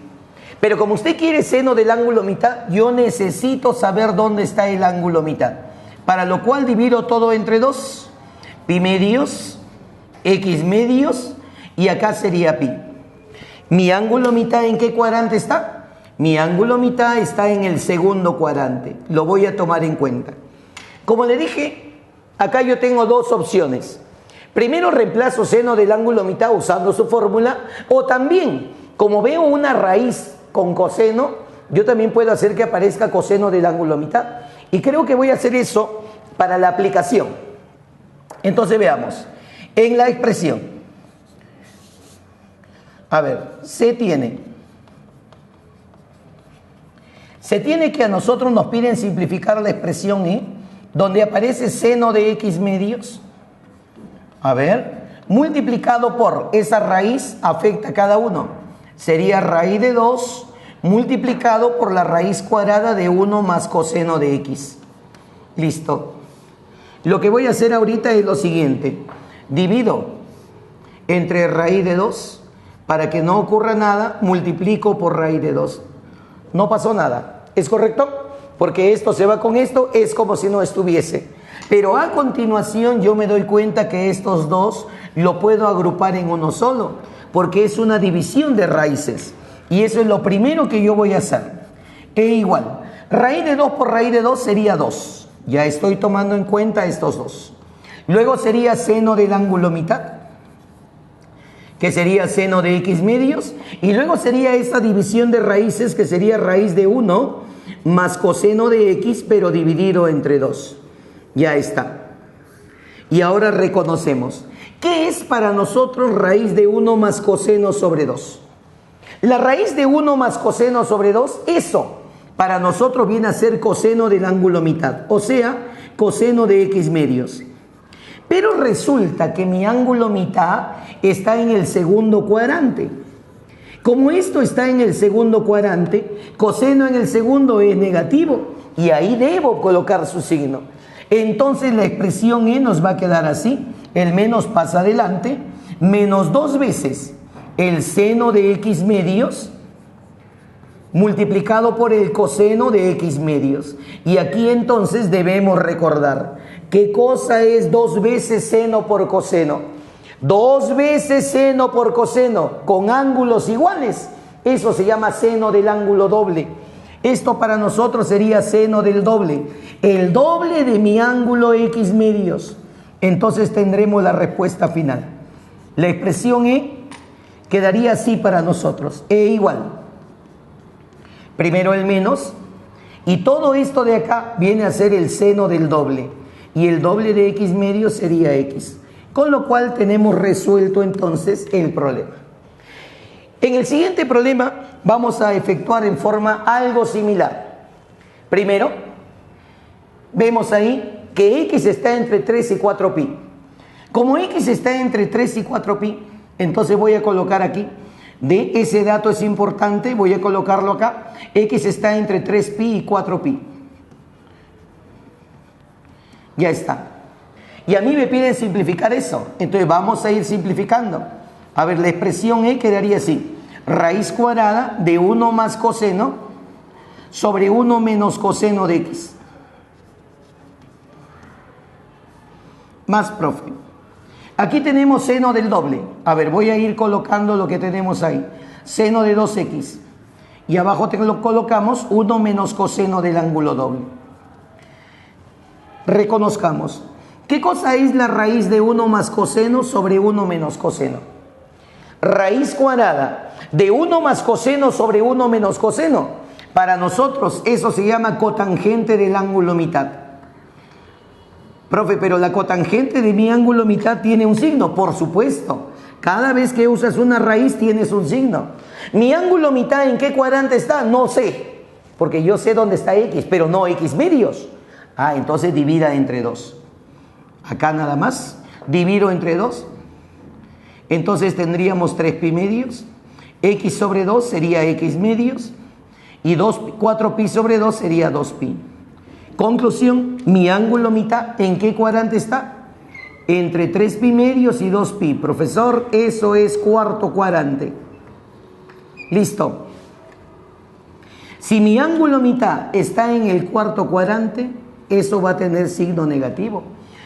Pero como usted quiere seno del ángulo mitad, yo necesito saber dónde está el ángulo mitad. Para lo cual divido todo entre 2. Pi medios, X medios, y acá sería pi. ¿Mi ángulo mitad en qué cuadrante está? Mi ángulo mitad está en el segundo cuadrante. Lo voy a tomar en cuenta. Como le dije, acá yo tengo dos opciones. Primero reemplazo seno del ángulo mitad usando su fórmula, o también, como veo una raíz con coseno, yo también puedo hacer que aparezca coseno del ángulo mitad. Y creo que voy a hacer eso para la aplicación. Entonces veamos. En la expresión, a ver, se tiene que a nosotros nos piden simplificar la expresión E, donde aparece seno de X medios. A ver, multiplicado por esa raíz afecta a cada uno. Sería raíz de 2 multiplicado por la raíz cuadrada de 1 más coseno de X. Listo. Lo que voy a hacer ahorita es lo siguiente. Divido entre raíz de 2. Para que no ocurra nada, multiplico por raíz de 2. No pasó nada. ¿Es correcto? Porque esto se va con esto, es como si no estuviese. Pero a continuación yo me doy cuenta que estos dos lo puedo agrupar en uno solo, porque es una división de raíces. Y eso es lo primero que yo voy a hacer. E igual, raíz de 2 por raíz de 2 sería 2. Ya estoy tomando en cuenta estos dos. Luego sería seno del ángulo mitad, que sería seno de X medios. Y luego sería esta división de raíces, que sería raíz de 1 más coseno de X, pero dividido entre 2. Ya está. Y ahora reconocemos. ¿Qué es para nosotros raíz de 1 más coseno sobre 2? La raíz de 1 más coseno sobre 2, eso para nosotros viene a ser coseno del ángulo mitad, o sea, coseno de X medios. Pero resulta que mi ángulo mitad está en el segundo cuadrante. Como esto está en el segundo cuadrante, coseno en el segundo es negativo, y ahí debo colocar su signo. Entonces la expresión E nos va a quedar así. El menos pasa adelante, menos 2 veces el seno de X medios multiplicado por el coseno de X medios. Y aquí entonces debemos recordar, ¿qué cosa es 2 veces seno por coseno? 2 veces seno por coseno con ángulos iguales. Eso se llama seno del ángulo doble. Esto para nosotros sería seno del doble. El doble de mi ángulo X medios. Entonces tendremos la respuesta final. La expresión E quedaría así para nosotros. E igual. Primero el menos. Y todo esto de acá viene a ser el seno del doble. Y el doble de X medios sería X. Con lo cual tenemos resuelto entonces el problema. En el siguiente problema vamos a efectuar en forma algo similar. Primero, vemos ahí que X está entre 3 y 4pi. Como X está entre 3 y 4pi, entonces voy a colocar aquí, de ese dato es importante, voy a colocarlo acá. X está entre 3pi y 4pi. Ya está. Y a mí me piden simplificar eso. Entonces vamos a ir simplificando. A ver, la expresión E quedaría así. Raíz cuadrada de 1 más coseno sobre 1 menos coseno de X. Más, profe. Aquí tenemos seno del doble. A ver, voy a ir colocando lo que tenemos ahí. Seno de 2X. Y abajo te lo colocamos 1 menos coseno del ángulo doble. Reconozcamos. ¿Qué cosa es la raíz de 1 más coseno sobre 1 menos coseno? Raíz cuadrada de 1 más coseno sobre 1 menos coseno. Para nosotros eso se llama cotangente del ángulo mitad. Profe, pero la cotangente de mi ángulo mitad tiene un signo. Por supuesto. Cada vez que usas una raíz tienes un signo. Mi ángulo mitad, ¿en qué cuadrante está? No sé. Porque yo sé dónde está X, pero no X medios. Ah, entonces divida entre 2. Acá nada más. Divido entre 2. Entonces tendríamos 3 pi medios. X sobre 2 sería X medios. Y 4 pi sobre 2 sería 2 pi. Conclusión, mi ángulo mitad, ¿en qué cuadrante está? Entre 3 pi medios y 2 pi. Profesor, eso es cuarto cuadrante. Listo. Si mi ángulo mitad está en el cuarto cuadrante, eso va a tener signo negativo.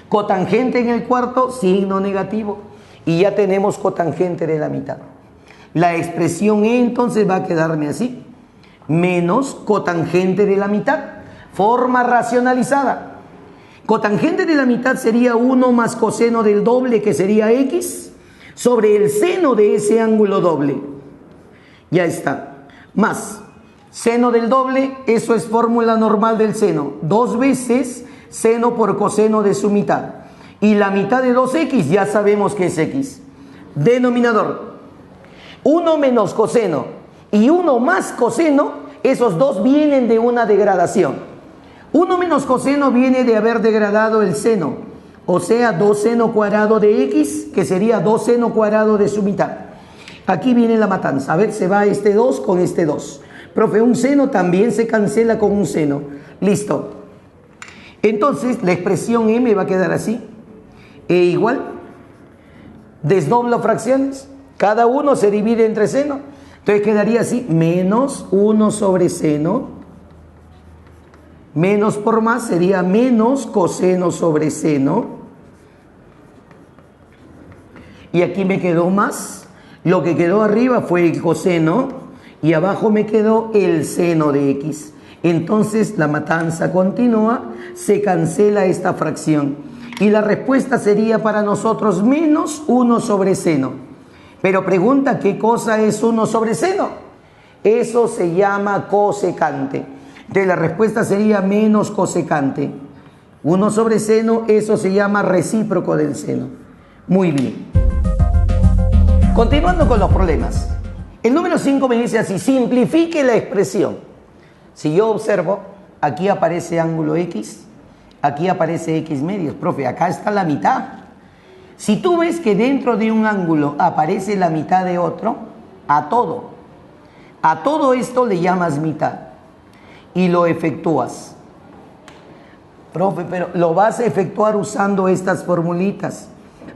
Cotangente en el cuarto, signo negativo. Y ya tenemos cotangente de la mitad. La expresión E entonces va a quedarme así. Menos cotangente de la mitad. Forma racionalizada. Cotangente de la mitad sería 1 más coseno del doble, que sería X, sobre el seno de ese ángulo doble. Ya está. Más seno del doble, eso es fórmula normal del seno. 2 veces seno por coseno de su mitad. Y la mitad de 2x ya sabemos que es x. Denominador. 1 menos coseno y 1 más coseno, esos dos vienen de una degradación. 1 menos coseno viene de haber degradado el seno, o sea, 2 seno cuadrado de x, que sería 2 seno cuadrado de su mitad. Aquí viene la matanza. A ver, se va este 2 con este 2. Profe, un seno también se cancela con un seno. Listo. Entonces, la expresión m va a quedar así. E igual. Desdoblo fracciones. Cada uno se divide entre seno. Entonces quedaría así. Menos 1 sobre seno. Menos por más sería menos coseno sobre seno. Y aquí me quedó más. Lo que quedó arriba fue el coseno y abajo me quedó el seno de x. Entonces la matanza continúa, se cancela esta fracción. Y la respuesta sería para nosotros menos 1 sobre seno. Pero pregunta, ¿qué cosa es 1 sobre seno? Eso se llama cosecante. Entonces la respuesta sería menos cosecante. 1 sobre seno, eso se llama recíproco del seno. Muy bien. Continuando con los problemas. El número 5 me dice así: simplifique la expresión. Si yo observo, aquí aparece ángulo X, aquí aparece X medios. Profe, acá está la mitad. Si tú ves que dentro de un ángulo aparece la mitad de otro, a todo esto le llamas mitad. Y lo efectúas. Profe, pero lo vas a efectuar usando estas formulitas.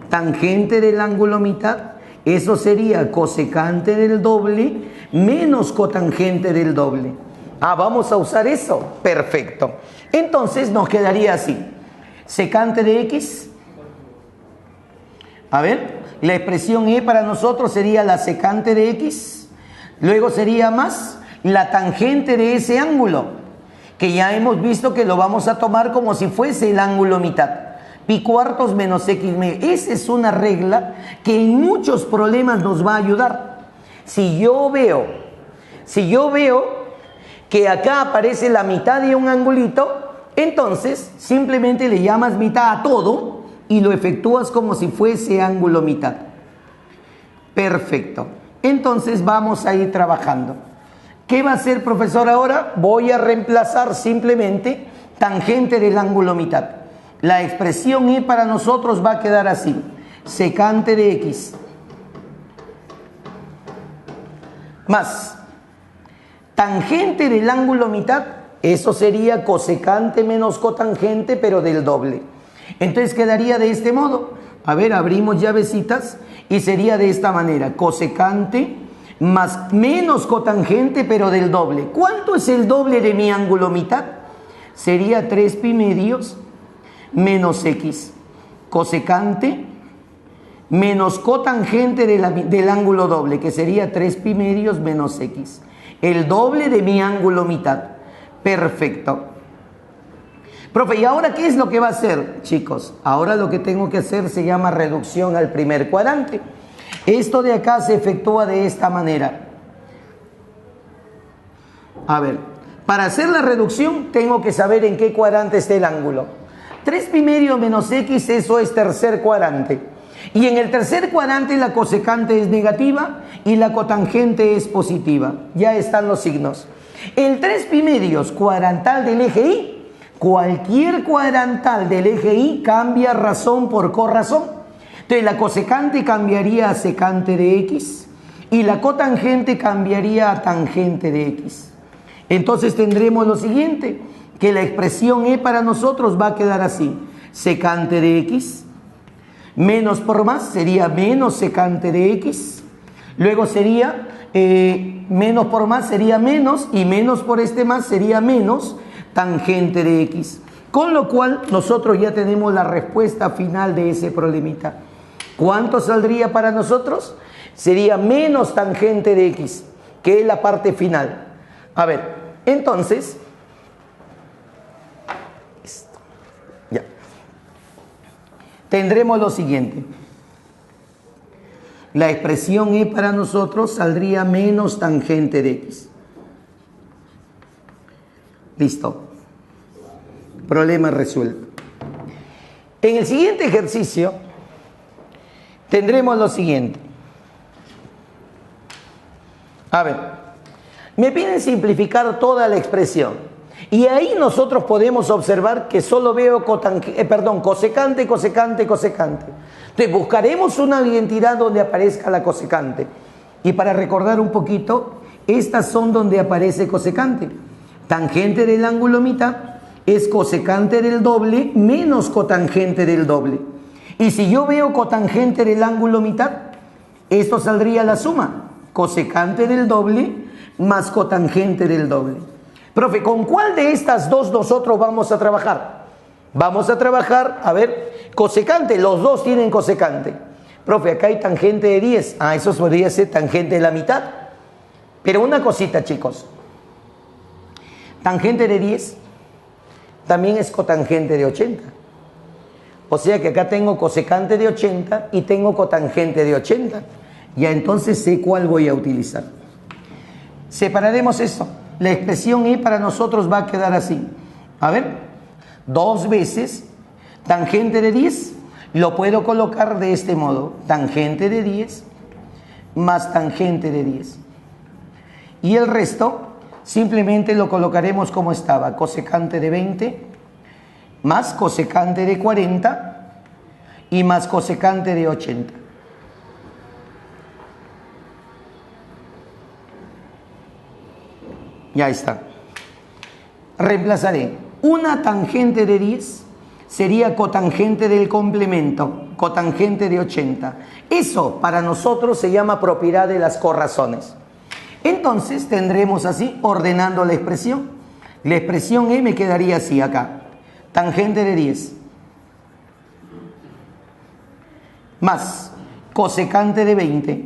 Tangente del ángulo mitad, eso sería cosecante del doble menos cotangente del doble. Ah, vamos a usar eso. Perfecto. Entonces nos quedaría así. Secante de x. A ver, la expresión E para nosotros sería la secante de x. Luego sería más la tangente de ese ángulo, que ya hemos visto que lo vamos a tomar como si fuese el ángulo mitad. Pi cuartos menos x medio. Esa es una regla que en muchos problemas nos va a ayudar. Si yo veo que acá aparece la mitad de un angulito, entonces simplemente le llamas mitad a todo y lo efectúas como si fuese ángulo mitad. Perfecto. Entonces vamos a ir trabajando. ¿Qué va a hacer, profesor, ahora? Voy a reemplazar simplemente tangente del ángulo mitad. La expresión E para nosotros va a quedar así. Secante de x más tangente del ángulo mitad. Eso sería cosecante menos cotangente, pero del doble. Entonces quedaría de este modo. A ver, abrimos llavecitas y sería de esta manera. Cosecante más menos cotangente, pero del doble. ¿Cuánto es el doble de mi ángulo mitad? Sería 3 pi medios menos x. Cosecante menos cotangente del ángulo doble, que sería 3 pi medios menos x. El doble de mi ángulo mitad. Perfecto. Profe, ¿y ahora qué es lo que va a hacer, chicos? Ahora lo que tengo que hacer se llama reducción al primer cuadrante. Esto de acá se efectúa de esta manera. A ver, para hacer la reducción tengo que saber en qué cuadrante está el ángulo. 3 pi menos x, eso es tercer cuadrante. Y en el tercer cuadrante la cosecante es negativa y la cotangente es positiva. Ya están los signos. El 3 pi cuadrantal del eje Y, cualquier cuadrantal del eje Y cambia razón por corrazón. Entonces la cosecante cambiaría a secante de x y la cotangente cambiaría a tangente de x. Entonces tendremos lo siguiente, que la expresión E para nosotros va a quedar así. Secante de x, menos por más sería menos secante de x. Luego sería menos por más sería menos y menos por este más sería menos tangente de x. Con lo cual nosotros ya tenemos la respuesta final de ese problemita. ¿Cuánto saldría para nosotros? Sería menos tangente de x, que es la parte final. A ver, entonces, ya, tendremos lo siguiente. La expresión E para nosotros saldría menos tangente de x. Listo. Problema resuelto. En el siguiente ejercicio tendremos lo siguiente. A ver, me piden simplificar toda la expresión. Y ahí nosotros podemos observar que solo veo cosecante, cosecante, cosecante. Entonces buscaremos una identidad donde aparezca la cosecante. Y para recordar un poquito, estas son donde aparece cosecante. Tangente del ángulo mitad es cosecante del doble menos cotangente del doble. Y si yo veo cotangente del ángulo mitad, esto saldría la suma. Cosecante del doble más cotangente del doble. Profe, ¿con cuál de estas dos nosotros vamos a trabajar? Vamos a trabajar, a ver, cosecante, los dos tienen cosecante. Profe, acá hay tangente de 10. Ah, eso podría ser tangente de la mitad. Pero una cosita, chicos. Tangente de 10 también es cotangente de 80. O sea que acá tengo cosecante de 80 y tengo cotangente de 80. Ya entonces sé cuál voy a utilizar. Separaremos esto. La expresión E para nosotros va a quedar así. A ver, 2 veces tangente de 10. Lo puedo colocar de este modo. Tangente de 10 más tangente de 10. Y el resto simplemente lo colocaremos como estaba. Cosecante de 20 más cosecante de 40 y más cosecante de 80. Ya está. Reemplazaré una tangente de 10 sería cotangente del complemento, cotangente de 80. Eso para nosotros se llama propiedad de las corrazones. Entonces tendremos así, ordenando la expresión. La expresión E me quedaría así acá. Tangente de 10 más cosecante de 20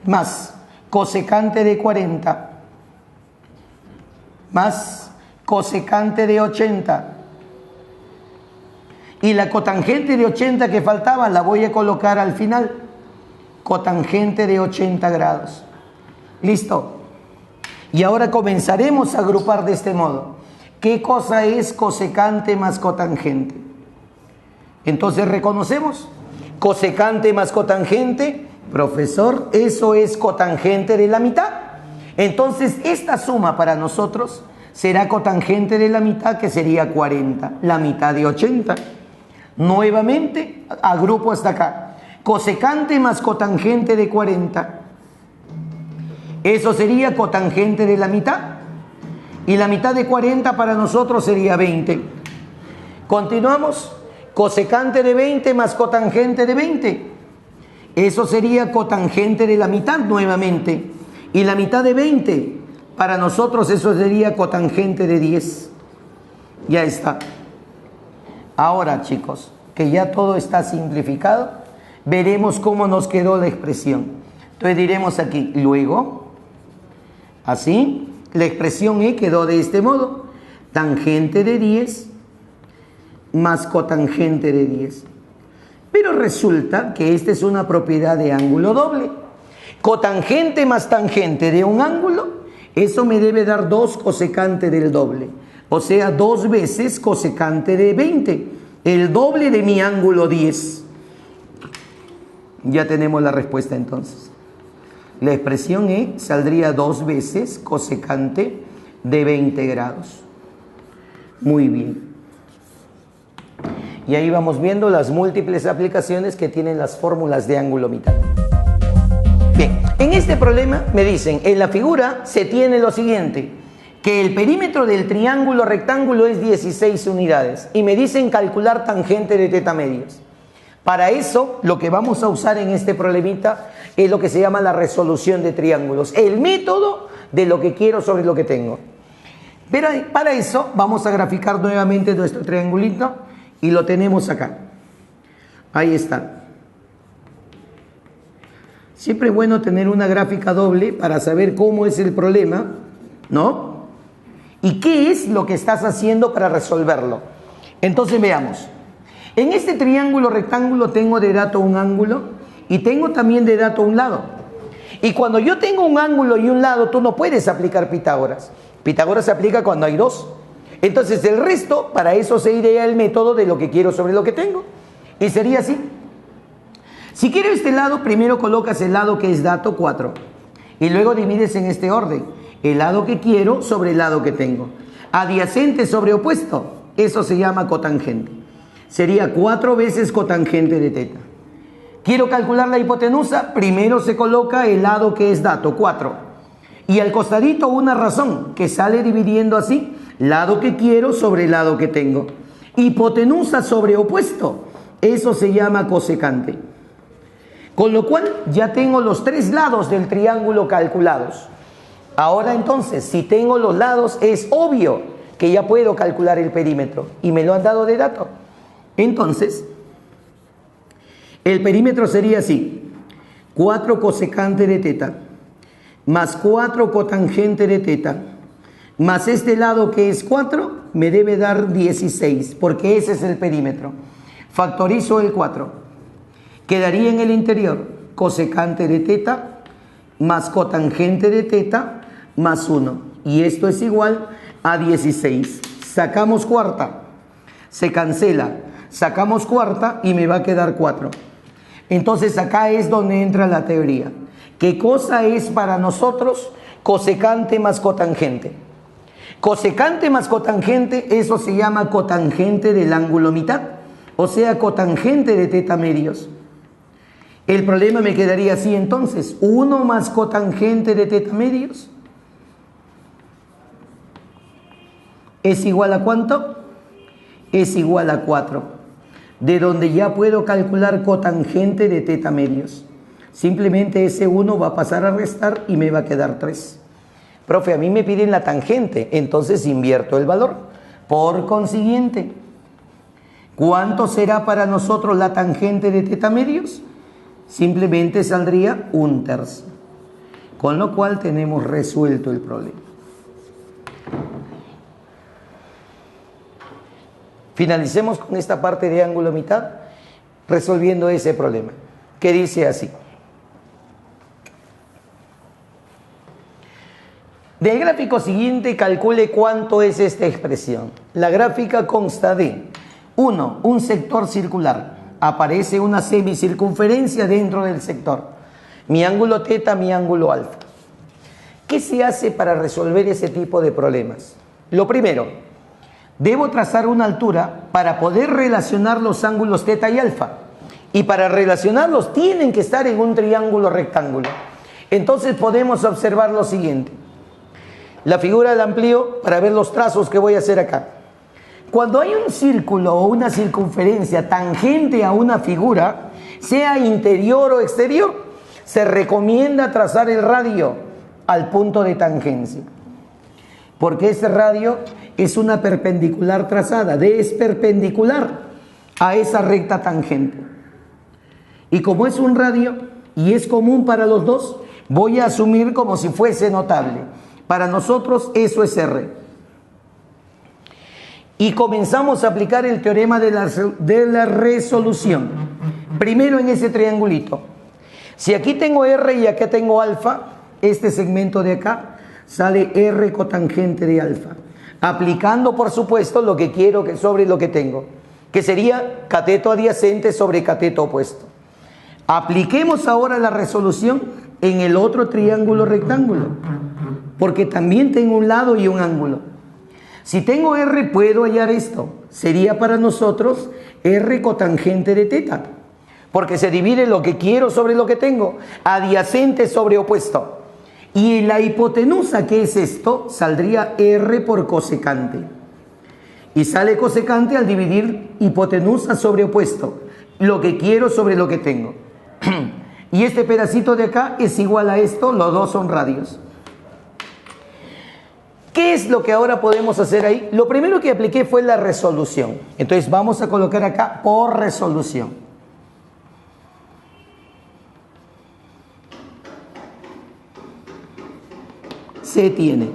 más cosecante de 40 más cosecante de 80 y la cotangente de 80 que faltaba la voy a colocar al final, cotangente de 80 grados. Listo. Y ahora comenzaremos a agrupar de este modo. ¿Qué cosa es cosecante más cotangente? Entonces reconocemos cosecante más cotangente. Profesor, eso es cotangente de la mitad. Entonces esta suma para nosotros será cotangente de la mitad, que sería 40, la mitad de 80. Nuevamente agrupo hasta acá. Cosecante más cotangente de 40. Eso sería cotangente de la mitad. Y la mitad de 40 para nosotros sería 20. Continuamos. Cosecante de 20 más cotangente de 20. Eso sería cotangente de la mitad nuevamente. Y la mitad de 20, para nosotros eso sería cotangente de 10. Ya está. Ahora, chicos, que ya todo está simplificado, veremos cómo nos quedó la expresión. Entonces diremos aquí, luego, así, la expresión E quedó de este modo, tangente de 10 más cotangente de 10. Pero resulta que esta es una propiedad de ángulo doble. Cotangente más tangente de un ángulo, eso me debe dar 2 cosecante del doble. O sea, 2 veces cosecante de 20, el doble de mi ángulo 10. Ya tenemos la respuesta entonces. La expresión E saldría 2 veces cosecante de 20 grados. Muy bien. Y ahí vamos viendo las múltiples aplicaciones que tienen las fórmulas de ángulo mitad. Bien, en este problema me dicen, en la figura se tiene lo siguiente, que el perímetro del triángulo rectángulo es 16 unidades y me dicen calcular tangente de teta medios. Para eso, lo que vamos a usar en este problemita es lo que se llama la resolución de triángulos, el método de lo que quiero sobre lo que tengo. Pero para eso vamos a graficar nuevamente nuestro triangulito y lo tenemos acá. Ahí está. Siempre es bueno tener una gráfica doble para saber cómo es el problema, ¿no? Y qué es lo que estás haciendo para resolverlo. Entonces veamos. En este triángulo rectángulo tengo de dato un ángulo y tengo también de dato un lado. Y cuando yo tengo un ángulo y un lado, tú no puedes aplicar Pitágoras. Pitágoras se aplica cuando hay dos. Entonces el resto, para eso se idea el método de lo que quiero sobre lo que tengo. Y sería así. Si quiero este lado, primero colocas el lado que es dato 4. Y luego divides en este orden. El lado que quiero sobre el lado que tengo. Adyacente sobre opuesto. Eso se llama cotangente. Sería 4 veces cotangente de teta. Quiero calcular la hipotenusa. Primero se coloca el lado que es dato 4. Y al costadito una razón que sale dividiendo así. Lado que quiero sobre el lado que tengo. Hipotenusa sobre opuesto. Eso se llama cosecante. Con lo cual ya tengo los 3 lados del triángulo calculados. Ahora entonces, si tengo los lados, es obvio que ya puedo calcular el perímetro. Y me lo han dado de dato. Entonces, el perímetro sería así. 4 cosecante de teta. Más 4 cotangente de teta. Más este lado que es 4, me debe dar 16. Porque ese es el perímetro. Factorizo el 4. Quedaría en el interior cosecante de teta más cotangente de teta más 1. Y esto es igual a 16. Sacamos cuarta. Se cancela. Sacamos cuarta y me va a quedar 4. Entonces acá es donde entra la teoría. ¿Qué cosa es para nosotros cosecante más cotangente? Cosecante más cotangente, eso se llama cotangente del ángulo mitad. O sea, cotangente de teta medios. El problema me quedaría así entonces. 1 más cotangente de teta medios es igual a ¿cuánto? Es igual a 4. De donde ya puedo calcular cotangente de teta medios. Simplemente ese 1 va a pasar a restar y me va a quedar 3. Profe, a mí me piden la tangente, entonces invierto el valor. Por consiguiente, ¿cuánto será para nosotros la tangente de teta medios? Simplemente saldría 1/3. Con lo cual tenemos resuelto el problema. Finalicemos con esta parte de ángulo mitad resolviendo ese problema, que dice así. Del gráfico siguiente calcule cuánto es esta expresión. La gráfica consta de 1. Un sector circular. Aparece una semicircunferencia dentro del sector. Mi ángulo teta, mi ángulo alfa. ¿Qué se hace para resolver ese tipo de problemas? Lo primero, debo trazar una altura para poder relacionar los ángulos teta y alfa. Y para relacionarlos tienen que estar en un triángulo rectángulo. Entonces podemos observar lo siguiente. La figura la amplío para ver los trazos que voy a hacer acá. Cuando hay un círculo o una circunferencia tangente a una figura, sea interior o exterior, se recomienda trazar el radio al punto de tangencia. Porque ese radio es una perpendicular trazada, es perpendicular a esa recta tangente. Y como es un radio, y es común para los dos, voy a asumir como si fuese notable. Para nosotros eso es R. Y comenzamos a aplicar el teorema de la resolución. Primero en ese triangulito. Si aquí tengo R y acá tengo alfa, este segmento de acá sale R cotangente de alfa. Aplicando, por supuesto, lo que quiero sobre lo que tengo, que sería cateto adyacente sobre cateto opuesto. Apliquemos ahora la resolución en el otro triángulo rectángulo, porque también tengo un lado y un ángulo. Si tengo R, puedo hallar esto. Sería para nosotros R cotangente de teta, porque se divide lo que quiero sobre lo que tengo, adyacente sobre opuesto. Y en la hipotenusa, ¿qué es esto? Saldría R por cosecante. Y sale cosecante al dividir hipotenusa sobre opuesto, lo que quiero sobre lo que tengo. Y este pedacito de acá es igual a esto, los dos son radios. ¿Qué es lo que ahora podemos hacer ahí? Lo primero que apliqué fue la resolución. Entonces vamos a colocar acá por resolución. Se tiene.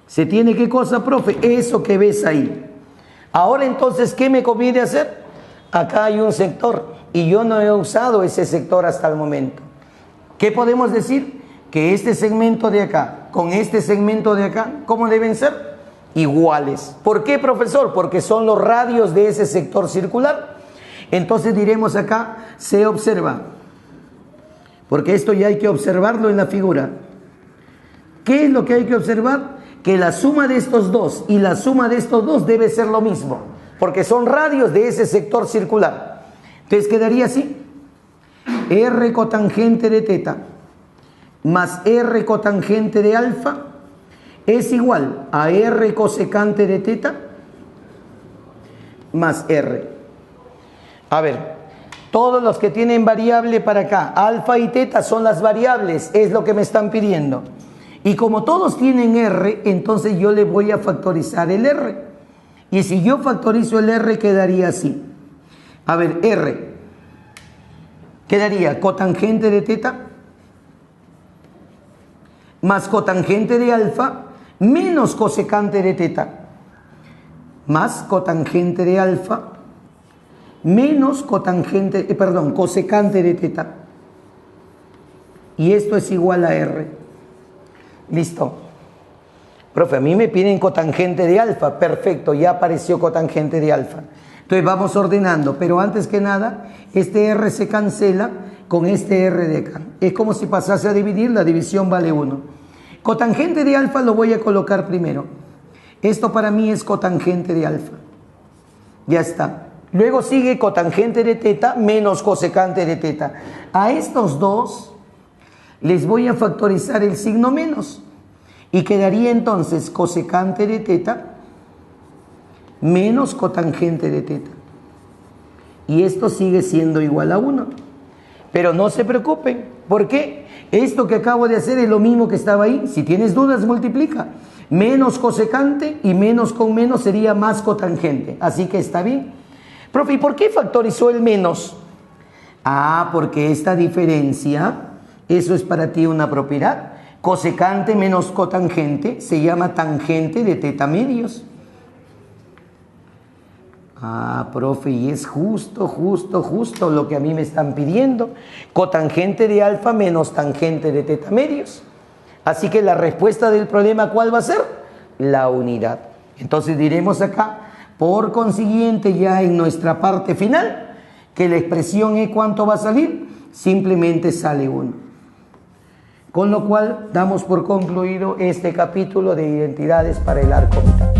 ¿Se tiene qué cosa, profe? Eso que ves ahí. Ahora entonces, ¿qué me conviene hacer? Acá hay un sector y yo no he usado ese sector hasta el momento. ¿Qué podemos decir? Que este segmento de acá con este segmento de acá, ¿cómo deben ser? Iguales. ¿Por qué, profesor? Porque son los radios de ese sector circular. Entonces diremos acá, se observa, porque esto ya hay que observarlo en la figura. ¿Qué es lo que hay que observar? Que la suma de estos dos y la suma de estos dos debe ser lo mismo, porque son radios de ese sector circular. Entonces quedaría así: R cotangente de teta más R cotangente de alfa es igual a R cosecante de teta más R. A ver, todos los que tienen variable para acá, alfa y teta son las variables, es lo que me están pidiendo. Y como todos tienen R, entonces yo le voy a factorizar el R. Y si yo factorizo el R, quedaría así. A ver, R quedaría cotangente de teta más cotangente de alfa menos cosecante de teta más cotangente de alfa menos cosecante de teta. Y esto es igual a R. Listo. Profe, a mí me piden cotangente de alfa. Perfecto, ya apareció cotangente de alfa. Entonces vamos ordenando, pero antes que nada, este R se cancela con este R de acá. Es como si pasase a dividir, la división vale 1. Cotangente de alfa lo voy a colocar primero. Esto para mí es cotangente de alfa. Ya está. Luego sigue cotangente de teta menos cosecante de teta. A estos dos les voy a factorizar el signo menos. Y quedaría entonces cosecante de teta menos cotangente de teta. Y esto sigue siendo igual a 1. Pero no se preocupen. ¿Por qué? Esto que acabo de hacer es lo mismo que estaba ahí. Si tienes dudas, multiplica. Menos cosecante y menos con menos sería más cotangente. Así que está bien. Profe, ¿y por qué factorizó el menos? Ah, porque esta diferencia, eso es para ti una propiedad. Cosecante menos cotangente se llama tangente de teta medios. Ah, profe, y es justo lo que a mí me están pidiendo. Cotangente de alfa menos tangente de teta medios. Así que la respuesta del problema, ¿cuál va a ser? La unidad. Entonces diremos acá, por consiguiente, ya en nuestra parte final, que la expresión E, ¿cuánto va a salir? Simplemente sale 1. Con lo cual, damos por concluido este capítulo de identidades para el arco mitad.